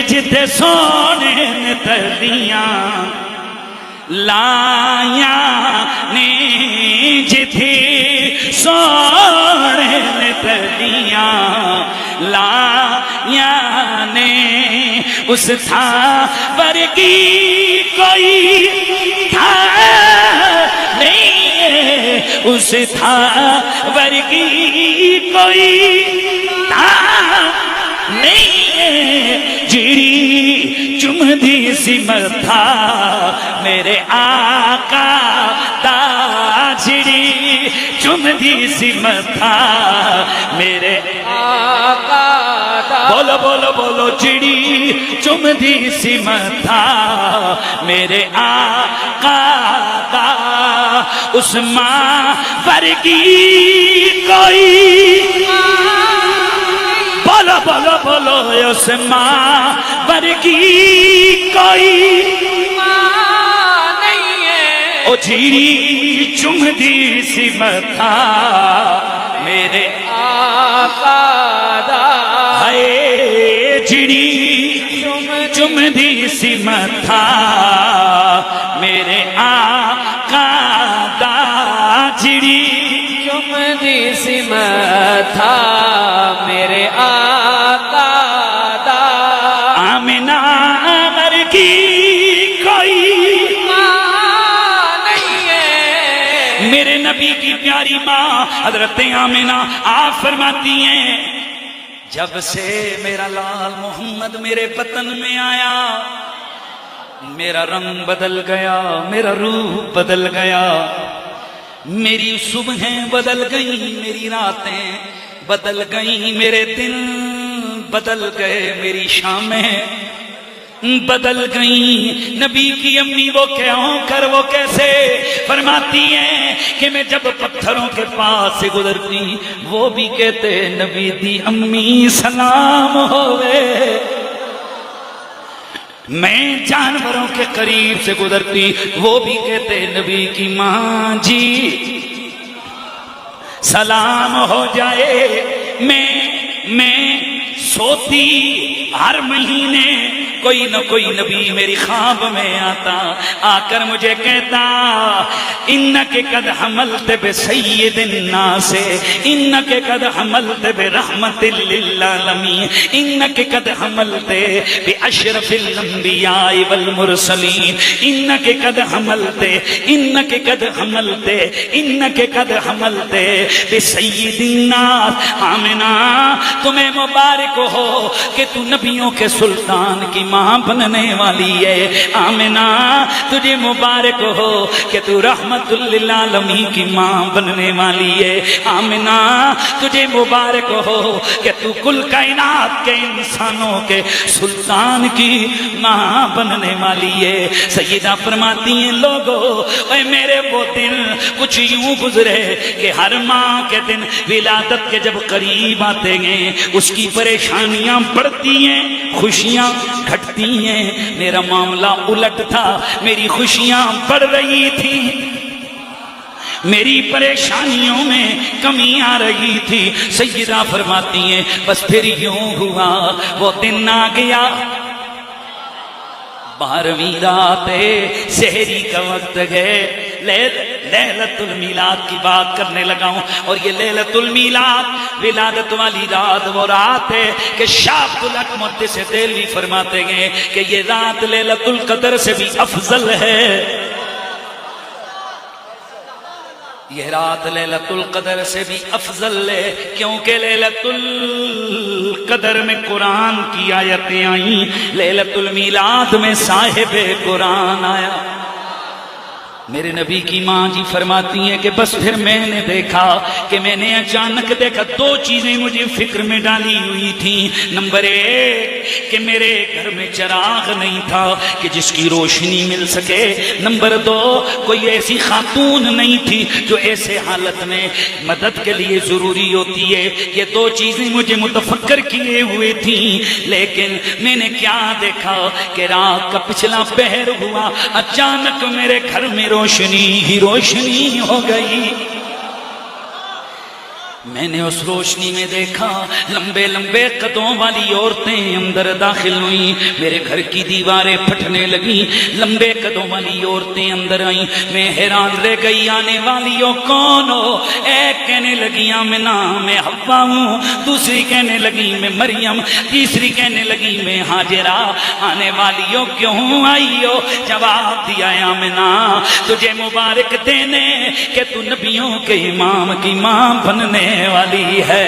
جتے سونے نے تلیاں لایا نے جتے سونے نے تلیاں لایا نے اس تھا ورگی کوئی تھا نہیں اس تھا ورگی کوئی تھا نہیں جڑی چمدی سی متھا میرے آقا دا جڑی چمدی سی متھا میرے آقا دا بولو بولو بولو جڑی چمدی سی متھا میرے آقا دا اس ماں ورگی کوئی بولو بولو بولو اس ماں ورگی کوئی ماں نہیں ہے او جھیری چمدی سی متھا میرے آقا دا ہے جھیری چمدی سی متھا میرے آقا دا جھیری چمدی سی متھا میرے آقا دا آمنہ ورگی کوئی ماں نہیں ہے میرے نبی کی پیاری ماں حضرت آمنہ آپ فرماتی ہیں جب سے میرا لال محمد میرے بطن میں آیا میرا رنگ بدل گیا میرا روح بدل گیا میری صبحیں بدل گئیں میری راتیں بدل گئیں میرے دن بدل گئے میری شامیں بدل گئیں نبی کی امی وہ کیوں کر وہ کیسے فرماتی ہیں کہ میں جب پتھروں کے پاس سے گزرتی وہ بھی کہتے نبی دی امی سلام ہوئے میں جانوروں کے قریب سے گزرتی وہ بھی کہتے نبی کی ماں جی سلام ہو جائے میں سوتی ہر مہینے کوئی نہ کوئی نبی میری خواب میں آتا آ کر مجھے کہتا انک قد حملت بسید الناس انک قد حملت برحمت للعالمین انک قد حملت باشرف الانبیاء والمرسلین انک قد حملت انک قد حملت انک قد حملت بسید الناس آمنہ تمہیں مبارک ہو کہ تو نبیوں کے سلطان کی ماں بننے والی ہے آمنہ تجھے مبارک ہو کہ تو رحمت للعالمین کی ماں بننے والی ہے آمنہ تجھے مبارک ہو کہ تو کل کائنات کے انسانوں کے سلطان کی ماں بننے والی ہے سیدہ فرماتی ہیں لوگو اے میرے وہ دن کچھ یوں گزرے کہ ہر ماں کے دن ولادت کے جب قریب آتے ہیں اس کی پریشانیاں بڑھتی ہیں خوشیاں گھٹتی ہیں میرا معاملہ الٹ تھا میری خوشیاں بڑھ رہی تھی میری پریشانیوں میں کمی آ رہی تھی سیدہ فرماتی ہیں بس پھر یوں ہوا وہ دن آ گیا 12ویں رات سحری کا وقت ہے لیلۃ المیلاد کی بات کرنے لگا ہوں اور یہ لیلۃ المیلاد ولادت والی رات وہ رات ہے کہ شاہ عبد الحق محدث دہلوی فرماتے ہیں کہ یہ رات لیلۃ القدر سے بھی افضل ہے یہ رات لیلۃ القدر سے بھی افضل ہے کیونکہ لیلۃ القدر میں قرآن کی آیتیں آئیں لیلۃ المیلاد میں صاحب قرآن آیا میرے نبی کی ماں جی فرماتی ہیں کہ بس پھر میں نے دیکھا کہ میں نے اچانک دیکھا 2 چیزیں مجھے فکر میں ڈالی ہوئی تھیں نمبر 1 کہ میرے گھر میں چراغ نہیں تھا کہ جس کی روشنی مل سکے نمبر 2 کوئی ایسی خاتون نہیں تھی جو ایسے حالت میں مدد کے لیے ضروری ہوتی ہے یہ 2 چیزیں مجھے متفکر کیے ہوئے تھیں لیکن میں نے کیا دیکھا کہ رات کا پچھلا پہر ہوا اچانک میرے گھر میں روشنی ہی روشنی ہو گئی میں نے اس روشنی میں دیکھا لمبے لمبے قدوں والی عورتیں اندر داخل ہوئیں، میرے گھر کی دیواریں پھٹنے لگیں، لمبے قدوں والی عورتیں اندر آئیں، میں حیران رہ گئی آنے والی ہو کون ہو؟ ایک کہنے لگی آمنہ میں حوا ہوں، دوسری کہنے لگی میں مریم، تیسری کہنے لگی میں ہاجرہ، آنے والی ہو کیوں آئی ہو؟ جواب دیا آمنہ تجھے مبارک دینے کہ تو نبیوں کے امام کی ماں بننے والی ہے۔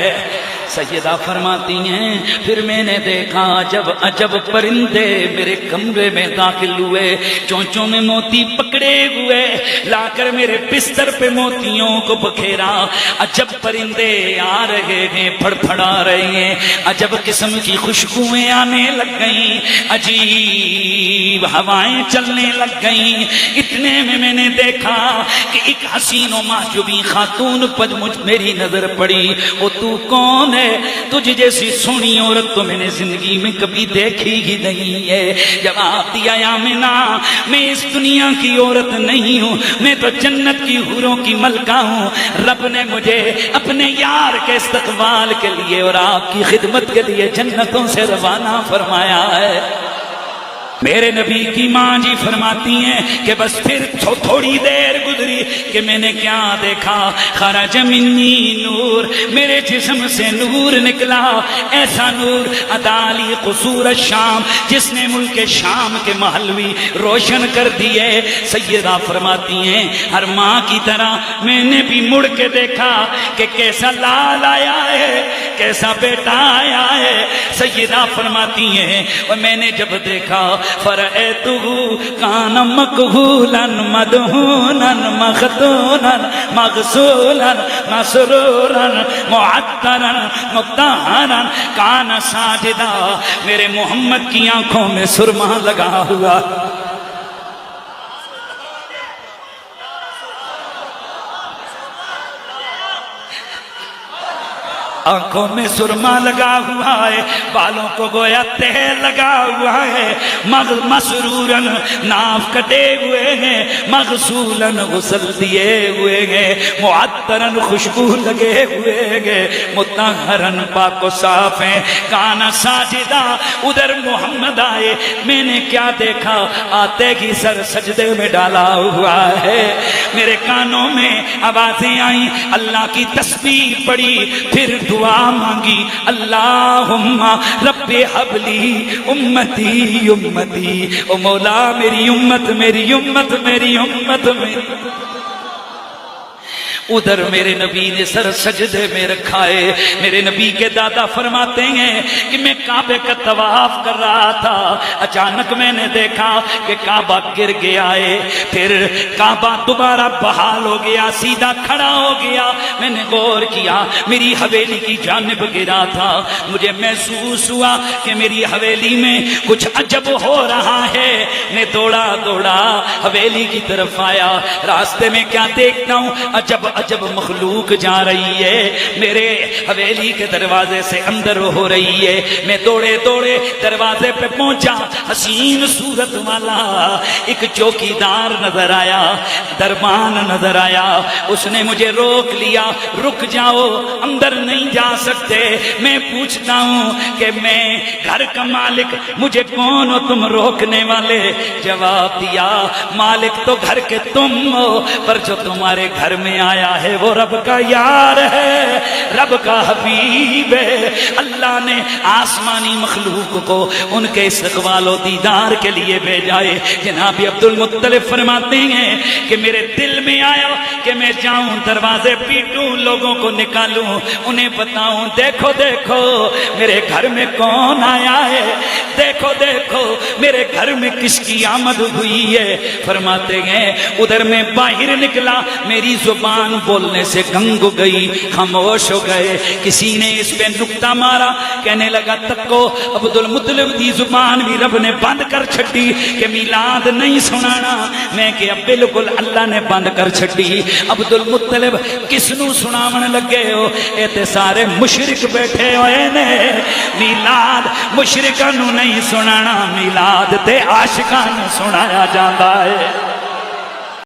سیدہ فرماتی ہیں پھر میں نے دیکھا جب عجب پرندے میرے کمرے میں داخل ہوئے، چونچوں میں موتی پکڑے ہوئے، لا کر میرے بستر پہ موتیوں کو بکھیرا۔ عجب پرندے آ رہے ہیں، پھڑ پھڑا رہے ہیں، عجب قسم کی خوشبوئیں آنے لگ گئیں، عجیب ہوائیں چلنے لگ گئیں۔ اتنے میں نے دیکھا کہ ایک حسین و محجوبی خاتون پر میری نظر پڑی۔ وہ تو کون ہے؟ تجھ جیسی سونی عورت تو میں نے زندگی میں کبھی دیکھی ہی نہیں ہے۔ جواب دیا آمنہ میں اس دنیا کی عورت نہیں ہوں، میں تو جنت کی حوروں کی ملکہ ہوں۔ رب نے مجھے اپنے یار کے استقبال کے لیے اور آپ کی خدمت کے لیے جنتوں سے روانہ فرمایا ہے۔ میرے نبی کی ماں جی فرماتی ہیں کہ بس پھر تھوڑی دیر گزری کہ میں نے کیا دیکھا، خرج منی نور، میرے جسم سے نور نکلا، ایسا نور ادالی قصور الشام جس نے ملک شام کے محل بھی روشن کر دیے۔ سیدہ فرماتی ہیں ہر ماں کی طرح میں نے بھی مڑ کے دیکھا کہ کیسا لال آیا ہے، کیسا بیٹا آیا ہے۔ سیدہ فرماتی ہیں اور میں نے جب دیکھا فرأیتہ کان مکہولا مدہونا مختونا مغسولا مسرورا معطرا مطہرا کان ساجدا، میرے محمد کی آنکھوں میں سرما لگا ہوا، آنکھوں میں سرما لگا ہوا ہے، بالوں کو گویا تیل لگا ہوا ہے، مسرورن ناف کٹے ہوئے ہیں، مغسولن غسل دیے ہوئے ہیں، معطرن خوشبو لگے ہوئے ہیں، مطہرن پاک و صاف ہیں، کانا ساجدہ۔ ادھر محمد آئے، میں نے کیا دیکھا، آتے ہی سر سجدے میں ڈالا ہوا ہے، میرے کانوں میں آوازیں آئیں، اللہ کی تسبیح پڑی، پھر دعا مانگی، اللہم رب حبلی امتی امتی، او مولا میری امت میری امت میری امت میری۔ ادھر میرے نبی نے سر سجدے میں رکھا ہے۔ میرے نبی کے دادا فرماتے ہیں کہ میں کعبے کا طواف کر رہا تھا، اچانک میں نے دیکھا کہ کعبہ گر گیا ہے، پھر کعبہ دوبارہ بحال ہو گیا، سیدھا کھڑا ہو گیا۔ میں نے غور کیا، میری حویلی کی جانب گرا تھا، مجھے محسوس ہوا کہ میری حویلی میں کچھ عجب ہو رہا ہے۔ میں دوڑا دوڑا حویلی کی طرف آیا، راستے میں کیا دیکھتا ہوں، عجب عجب مخلوق جا رہی ہے، میرے حویلی کے دروازے سے اندر ہو رہی ہے۔ میں دوڑے دوڑے دروازے پہ پہنچا، حسین صورت والا ایک چوکیدار نظر آیا، دربان نظر آیا، اس نے مجھے روک لیا، رک جاؤ اندر نہیں جا سکتے۔ میں پوچھتا ہوں کہ میں گھر کا مالک، مجھے کون ہو تم روکنے والے؟ جواب دیا مالک تو گھر کے تم ہو، پر جو تمہارے گھر میں آیا ہے وہ رب کا یار ہے، رب کا حبیب ہے۔ اللہ نے آسمانی مخلوق کو ان کے استقبال و دیدار کے لیے بھیجا ہے۔ جناب عبد المطلب فرماتے ہیں کہ میرے دل میں آیا کہ میں جاؤں دروازے پیٹوں، لوگوں کو نکالوں، انہیں بتاؤں دیکھو دیکھو میرے گھر میں کون آیا ہے، دیکھو دیکھو میرے گھر میں کس کی آمد ہوئی ہے۔ فرماتے ہیں ادھر میں باہر نکلا، میری زبان بولنے سے گنگ گئی، خاموش ہو گئے۔ کسی نے اس پہ نکتہ مارا، کہنے لگا تکو عبد المطلب دی زبان بھی رب نے بند کر چھٹی کہ میلاد نہیں سنانا۔ میں کہ بالکل اللہ نے بند کر چھٹی۔ عبد المطلب کس نو سناون لگے ہو؟ اے تے سارے مشرک بیٹھے ہوئے نے، میلاد مشرکاں نو نہیں سنانا، میلاد تے عاشقاں نو سنایا جاندا ہے۔